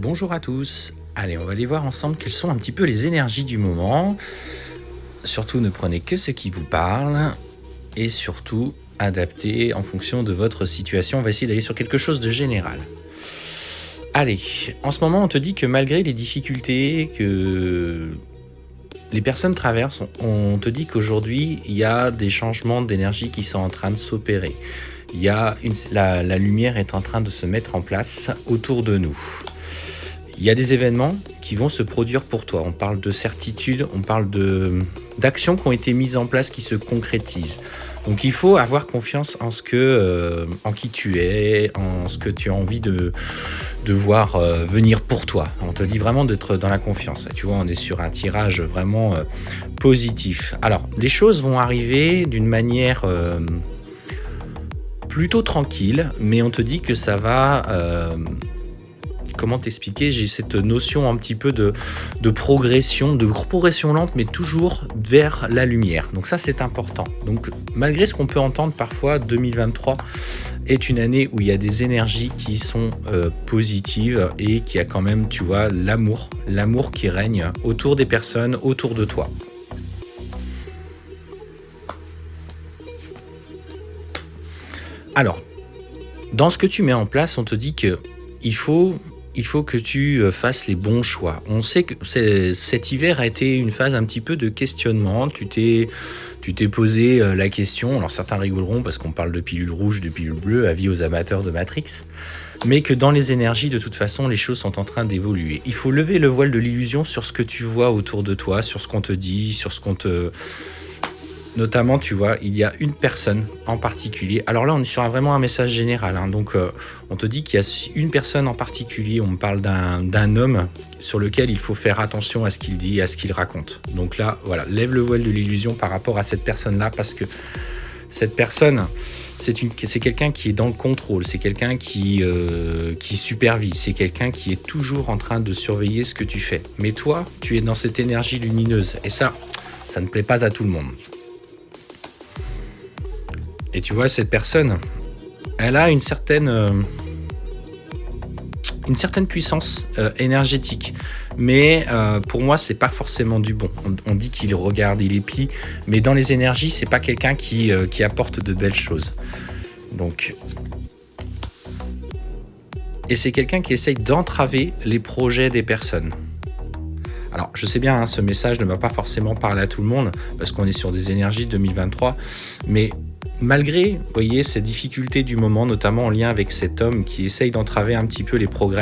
Bonjour à tous. Allez, on va aller voir ensemble quelles sont un petit peu les énergies du moment. Surtout, ne prenez que ce qui vous parle et surtout, adaptez en fonction de votre situation. On va essayer d'aller sur quelque chose de général. Allez, en ce moment, on te dit que malgré les difficultés que les personnes traversent, on te dit qu'aujourd'hui, il y a des changements d'énergie qui sont en train de s'opérer. La lumière est en train de se mettre en place autour de nous. Il y a des événements qui vont se produire pour toi. On parle de certitude, on parle d'actions qui ont été mises en place, qui se concrétisent. Donc il faut avoir confiance en en qui tu es, en ce que tu as envie de voir venir pour toi. On te dit vraiment d'être dans la confiance. Tu vois, on est sur un tirage vraiment positif. Alors, les choses vont arriver d'une manière plutôt tranquille, mais on te dit que ça va... Comment t'expliquer? J'ai cette notion un petit peu de progression lente, mais toujours vers la lumière. Donc ça, c'est important. Donc malgré ce qu'on peut entendre parfois, 2023 est une année où il y a des énergies qui sont positives et qui a quand même, tu vois, l'amour qui règne autour des personnes, autour de toi. Alors, dans ce que tu mets en place, on te dit que il faut que tu fasses les bons choix. On sait que cet hiver a été une phase un petit peu de questionnement. Tu t'es posé la question, alors certains rigoleront parce qu'on parle de pilule rouge, de pilule bleue, avis aux amateurs de Matrix, mais que dans les énergies, de toute façon, les choses sont en train d'évoluer. Il faut lever le voile de l'illusion sur ce que tu vois autour de toi, sur ce qu'on te dit, sur ce qu'on te... Notamment, tu vois, il y a une personne en particulier. Alors là, on est sur vraiment un message général. Donc, on te dit qu'il y a une personne en particulier. On me parle d'un homme sur lequel il faut faire attention à ce qu'il dit et à ce qu'il raconte. Donc là, voilà, lève le voile de l'illusion par rapport à cette personne-là, parce que cette personne, c'est quelqu'un qui est dans le contrôle. C'est quelqu'un qui supervise. C'est quelqu'un qui est toujours en train de surveiller ce que tu fais. Mais toi, tu es dans cette énergie lumineuse. Et ça ne plaît pas à tout le monde. Et tu vois, cette personne, elle a une certaine puissance énergétique. Mais pour moi, c'est pas forcément du bon. On dit qu'il regarde, il épie, mais dans les énergies, c'est pas quelqu'un qui apporte de belles choses. Donc, et c'est quelqu'un qui essaye d'entraver les projets des personnes. Alors, je sais bien, ce message ne va pas forcément parler à tout le monde, parce qu'on est sur des énergies 2023, mais malgré, vous voyez, ces difficultés du moment, notamment en lien avec cet homme qui essaye d'entraver un petit peu les progrès,